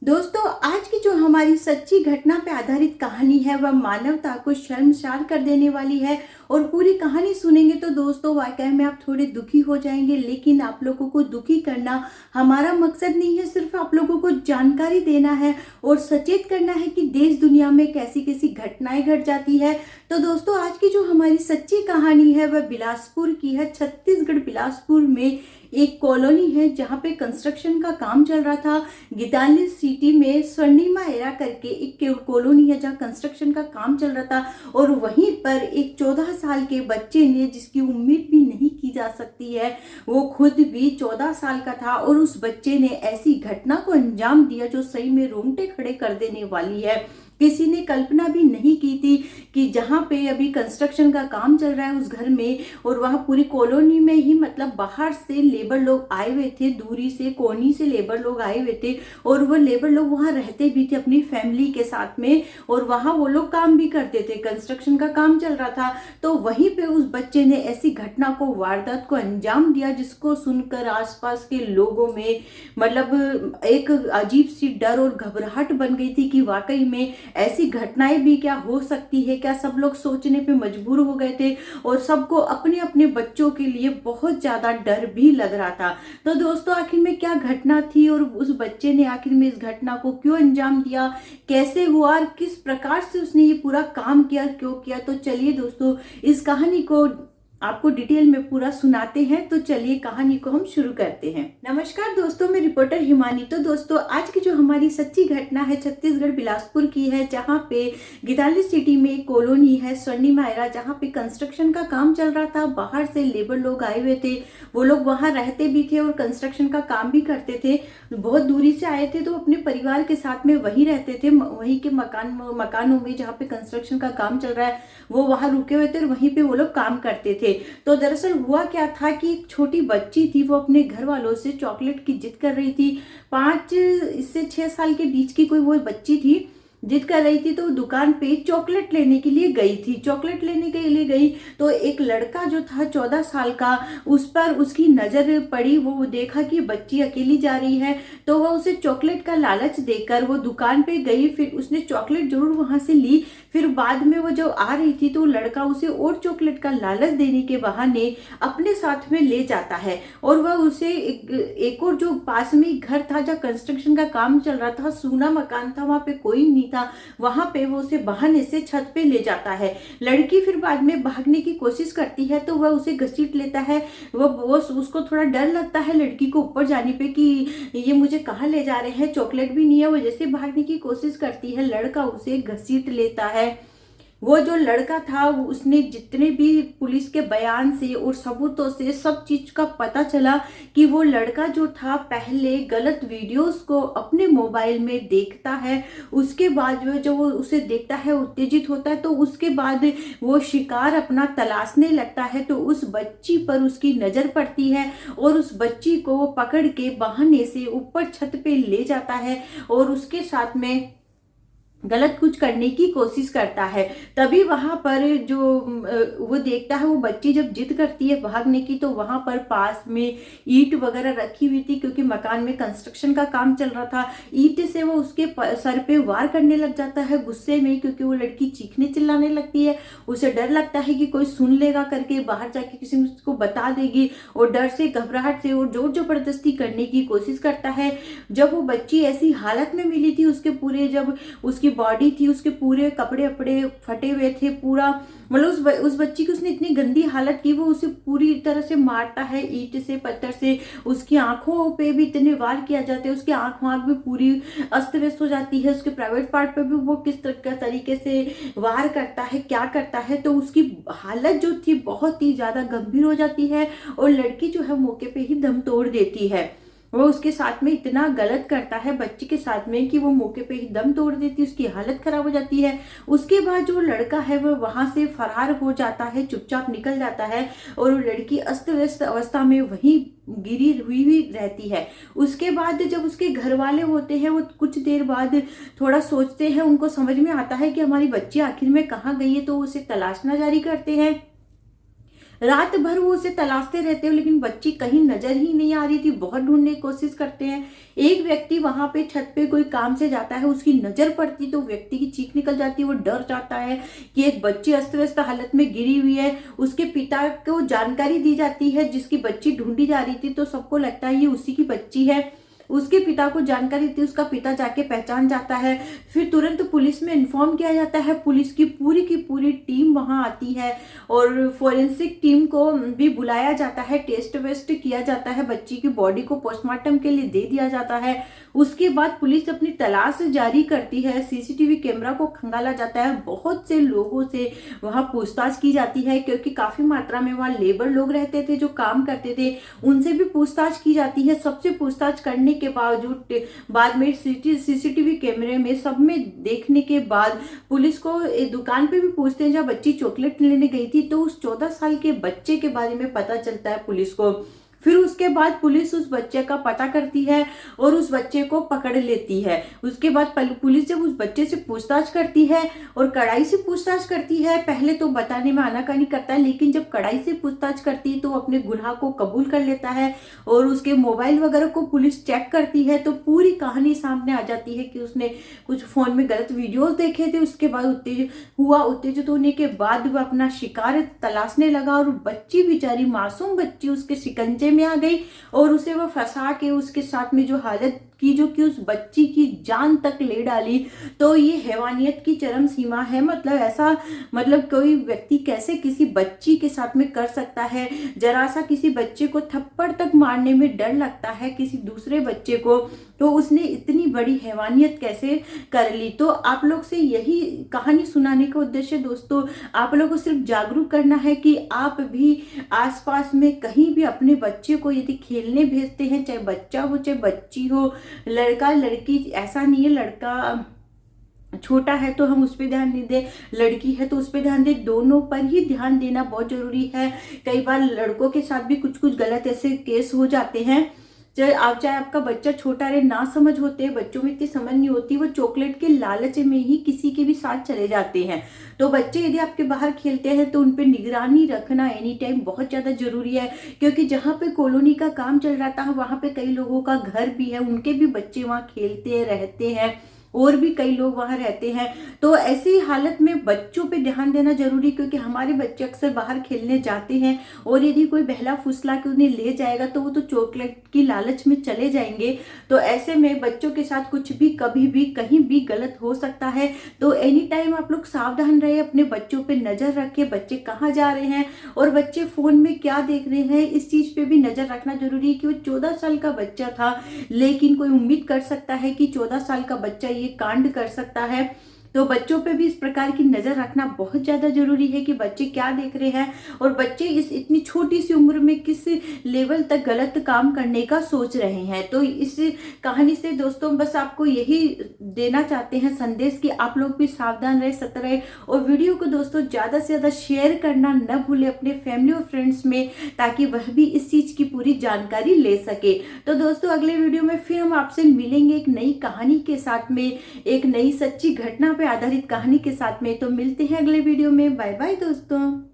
दोस्तों, आज की जो हमारी सच्ची घटना पे आधारित कहानी है वह मानवता को शर्मसार कर देने वाली है। और पूरी कहानी सुनेंगे तो दोस्तों वाकई में आप थोड़े दुखी हो जाएंगे। लेकिन आप लोगों को दुखी करना हमारा मकसद नहीं है, सिर्फ आप लोगों को जानकारी देना है और सचेत करना है कि देश दुनिया में कैसी कैसी घटनाएं घट जाती है। तो दोस्तों, आज की जो हमारी सच्ची कहानी है वह बिलासपुर की है। छत्तीसगढ़ बिलासपुर में एक कॉलोनी है जहाँ पे कंस्ट्रक्शन का काम चल रहा था। गीतांजलि सिटी में स्वर्णिमा एरा करके एक कॉलोनी है जहाँ कंस्ट्रक्शन का काम चल रहा था। और वहीं पर एक 14 साल के बच्चे ने, जिसकी उम्मीद भी नहीं की जा सकती है, वो खुद भी 14 साल का था और उस बच्चे ने ऐसी घटना को अंजाम दिया जो सही में रोंगटे खड़े कर देने वाली है। किसी ने कल्पना भी नहीं की थी कि जहाँ पे अभी कंस्ट्रक्शन का काम चल रहा है उस घर में, और वहाँ पूरी कॉलोनी में ही मतलब बाहर से लेबर लोग आए हुए थे, दूरी से कोनी से लेबर लोग आए हुए थे। और वो लेबर लोग वहाँ रहते भी थे अपनी फैमिली के साथ में, और वहाँ वो लोग काम भी करते थे, कंस्ट्रक्शन का काम चल रहा था। तो वहीं पे उस बच्चे ने ऐसी घटना को, वारदात को अंजाम दिया जिसको सुनकर आसपास के लोगों में मतलब एक अजीब सी डर और घबराहट बन गई थी कि वाकई में ऐसी घटनाएं भी क्या हो सकती है। क्या सब लोग सोचने पे मजबूर हो गए थे और सबको अपने अपने बच्चों के लिए बहुत ज्यादा डर भी लग रहा था। तो दोस्तों, आखिर में क्या घटना थी और उस बच्चे ने आखिर में इस घटना को क्यों अंजाम दिया, कैसे हुआ और किस प्रकार से उसने ये पूरा काम किया, क्यों किया। तो चलिए दोस्तों, इस कहानी को आपको डिटेल में पूरा सुनाते हैं। तो चलिए कहानी को हम शुरू करते हैं। नमस्कार दोस्तों, मैं रिपोर्टर हिमानी। तो दोस्तों, आज की जो हमारी सच्ची घटना है छत्तीसगढ़ बिलासपुर की है, जहाँ पे गीतांजलि सिटी में एक कॉलोनी है स्वर्णिमा एरा, जहाँ पे कंस्ट्रक्शन का काम चल रहा था। बाहर से लेबर लोग आए हुए थे, वो लोग वहाँ रहते भी थे और कंस्ट्रक्शन का काम भी करते थे। बहुत दूरी से आए थे तो अपने परिवार के साथ में वहीं रहते थे, वहीं के मकानों में जहाँ पे कंस्ट्रक्शन का काम चल रहा है वो वहाँ रुके हुए थे और वहीं पे वो लोग काम करते थे। तो दरअसल हुआ क्या था कि एक छोटी बच्ची थी, वो अपने घर वालों से चॉकलेट की जिद कर रही थी। 5 से 6 साल के बीच की कोई वो बच्ची थी, जिद कर रही थी। तो दुकान पे चॉकलेट लेने के लिए गई थी। चॉकलेट लेने के लिए गई तो एक लड़का जो था 14 साल का, उस पर उसकी नजर पड़ी। वो देखा कि बच्ची अकेली जा रही है, तो वह उसे चॉकलेट का लालच देकर वो दुकान पे गई। फिर उसने चॉकलेट जरूर वहां से ली। फिर बाद में वो जब आ रही थी तो लड़का उसे और चॉकलेट का लालच देने के बहाने अपने साथ में ले जाता है। और वह उसे एक और जो पास में ही घर था जहाँ कंस्ट्रक्शन का काम चल रहा था, सूना मकान था, वहां पे कोई नहीं था, वहां पे वो उसे बहाने से छत पे ले जाता है। लड़की फिर बाद में भागने की कोशिश करती है तो वह उसे घसीट लेता है। वो उसको थोड़ा डर लगता है लड़की को ऊपर जाने पे कि ये मुझे कहाँ ले जा रहे हैं, चॉकलेट भी नहीं है। वो जैसे भागने की कोशिश करती है, लड़का उसे घसीट लेता है। वो जो लड़का था उसने जितने भी पुलिस के बयान से और सबूतों से सब चीज का पता चला कि वो लड़का जो था पहले गलत वीडियोस को अपने मोबाइल में देखता है। उसके बाद जो वो उसे देखता है उत्तेजित होता है, तो उसके बाद वो शिकार अपना तलाशने लगता है। तो उस बच्ची पर उसकी नजर पड़ती है और उस बच्ची को वो पकड़ के बहाने से ऊपर छत पे ले जाता है और उसके साथ में गलत कुछ करने की कोशिश करता है। तभी वहां पर जो वो देखता है, वो बच्ची जब जिद करती है भागने की, तो वहां पर पास में ईंट वगैरह रखी हुई थी क्योंकि मकान में कंस्ट्रक्शन का काम चल रहा था। ईंट से वो उसके सर पे वार करने लग जाता है गुस्से में, क्योंकि वो लड़की चीखने चिल्लाने लगती है। उसे डर लगता है कि कोई सुन लेगा करके, बाहर जाके किसी ने उसको बता देगी, और डर से घबराहट से और जोर जबरदस्ती करने की कोशिश करता है। जब वो बच्ची ऐसी हालत में मिली थी, उसके पूरे जब उसकी बॉडी थी, उसके पूरे कपड़े अपड़े फटे हुए थे, पूरा मतलब उस बच्ची की उसने इतनी गंदी हालत की। वो उसे पूरी तरह से मारता है ईंट से, पत्थर से। उसकी आंखों पे भी इतने वार किया जाते हैं, उसकी आंख भी पूरी अस्त व्यस्त हो जाती है। उसके प्राइवेट पार्ट पे भी वो किस तरीके से वार करता है, क्या करता है। तो उसकी हालत जो थी बहुत ही ज्यादा गंभीर हो जाती है और लड़की जो है मौके पे ही दम तोड़ देती है। वो उसके साथ में इतना गलत करता है बच्ची के साथ में कि वो मौके पे ही दम तोड़ देती है, उसकी हालत खराब हो जाती है। उसके बाद जो लड़का है वो वहां से फरार हो जाता है, चुपचाप निकल जाता है और वो लड़की अस्त व्यस्त अवस्था में वहीं गिरी हुई रहती है। उसके बाद जब उसके घर वाले होते हैं, वो कुछ देर बाद थोड़ा सोचते हैं, उनको समझ में आता है कि हमारी बच्ची आखिर में कहाँ गई है, तो उसे तलाशना जारी करते हैं। रात भर वो उसे तलाशते रहते हो लेकिन बच्ची कहीं नजर ही नहीं आ रही थी। बहुत ढूंढने की कोशिश करते हैं। एक व्यक्ति वहां पे छत पे कोई काम से जाता है, उसकी नजर पड़ती तो व्यक्ति की चीख निकल जाती है। वो डर जाता है कि एक बच्ची अस्त व्यस्त हालत में गिरी हुई है। उसके पिता को जानकारी दी जाती है जिसकी बच्ची ढूंढी जा रही थी, तो सबको लगता है ये उसी की बच्ची है। उसके पिता को जानकारी थी, उसका पिता जाके पहचान जाता है। फिर तुरंत पुलिस में इन्फॉर्म किया जाता है। पुलिस की पूरी टीम वहां आती है और फोरेंसिक टीम को भी बुलाया जाता है। टेस्ट वेस्ट किया जाता है, बच्ची की बॉडी को पोस्टमार्टम के लिए दे दिया जाता है। उसके बाद पुलिस अपनी तलाश जारी करती है। सीसीटीवी कैमरा को खंगाला जाता है। बहुत से लोगों से वहां पूछताछ की जाती है क्योंकि काफी मात्रा में वहां लेबर लोग रहते थे जो काम करते थे, उनसे भी पूछताछ की जाती है। सबसे पूछताछ करने के बावजूद बाद में सीसीटीवी कैमरे में सब में देखने के बाद पुलिस को एक दुकान पे भी पूछते हैं जहाँ बच्ची चॉकलेट लेने गई थी, तो उस 14 साल के बच्चे के बारे में पता चलता है पुलिस को। फिर उसके बाद पुलिस उस बच्चे का पता करती है और उस बच्चे को पकड़ लेती है। उसके बाद पुलिस जब उस बच्चे से पूछताछ करती है और कड़ाई से पूछताछ करती है, पहले तो बताने में आनाकानी करता है, लेकिन जब कड़ाई से पूछताछ करती है तो अपने गुनाह को कबूल कर लेता है और उसके मोबाइल वगैरह को पुलिस चेक करती है तो पूरी कहानी सामने आ जाती है कि उसने कुछ फोन में गलत वीडियोस देखे थे। उसके बाद उत्तेजित होने के बाद वह अपना शिकार तलाशने लगा और बच्ची, बेचारी मासूम बच्ची, उसके शिकंजे में आ गई और उसे वो फंसा के उसके साथ में जो हालत की, जो कि उस बच्ची की जान तक ले डाली। तो ये हैवानियत की चरम सीमा है। मतलब ऐसा, मतलब कोई व्यक्ति कैसे किसी बच्ची के साथ में कर सकता है। जरा सा किसी बच्चे को थप्पड़ तक मारने में डर लगता है किसी दूसरे बच्चे को, तो उसने इतनी बड़ी हैवानियत कैसे कर ली। तो आप लोग से यही कहानी सुनाने का उद्देश्य दोस्तों, आप लोगों को सिर्फ जागरूक करना है कि आप भी आसपास में कहीं भी अपने बच्चे को यदि खेलने भेजते हैं, चाहे बच्चा हो चाहे बच्ची हो, लड़का लड़की, ऐसा नहीं है लड़का छोटा है तो हम उस पर ध्यान नहीं दें, लड़की है तो उस पर ध्यान दें, दोनों पर ही ध्यान देना बहुत जरूरी है। कई बार लड़कों के साथ भी कुछ कुछ गलत ऐसे केस हो जाते हैं। चाहे आपका बच्चा छोटा रहे, ना समझ होते हैं, बच्चों में इतनी समझ नहीं होती, वो चॉकलेट के लालच में ही किसी के भी साथ चले जाते हैं। तो बच्चे यदि आपके बाहर खेलते हैं तो उन पे निगरानी रखना एनी टाइम बहुत ज्यादा जरूरी है, क्योंकि जहाँ पे कॉलोनी का काम चल रहा था वहां पे कई लोगों का घर भी है, उनके भी बच्चे वहां खेलते रहते हैं और भी कई लोग वहां रहते हैं। तो ऐसी हालत में बच्चों पे ध्यान देना जरूरी, क्योंकि हमारे बच्चे अक्सर बाहर खेलने जाते हैं और यदि कोई बहला फुसला के उन्हें ले जाएगा तो वो तो चॉकलेट की लालच में चले जाएंगे। तो ऐसे में बच्चों के साथ कुछ भी कभी भी कहीं भी गलत हो सकता है। तो एनी टाइम आप लोग सावधान रहे, अपने बच्चों पे नजर रखें, बच्चे कहाँ जा रहे हैं और बच्चे फोन में क्या देख रहे हैं, इस चीज पे भी नजर रखना जरूरी है। कि वो 14 साल का बच्चा था, लेकिन कोई उम्मीद कर सकता है कि 14 साल का बच्चा ये कांड कर सकता है। तो बच्चों पे भी इस प्रकार की नजर रखना बहुत ज्यादा जरूरी है कि बच्चे क्या देख रहे हैं और बच्चे इस इतनी छोटी सी उम्र में किस लेवल तक गलत काम करने का सोच रहे हैं। तो इस कहानी से दोस्तों बस आपको यही देना चाहते हैं संदेश कि आप लोग भी सावधान रहे, सतर्क रहे और वीडियो को दोस्तों ज्यादा से ज्यादा शेयर करना न भूले अपने फैमिली और फ्रेंड्स में, ताकि वह भी इस चीज की पूरी जानकारी ले सके। तो दोस्तों अगले वीडियो में फिर हम आपसे मिलेंगे एक नई कहानी के साथ में, एक नई सच्ची घटना पे आधारित कहानी के साथ में। तो मिलते हैं अगले वीडियो में। बाय बाय दोस्तों।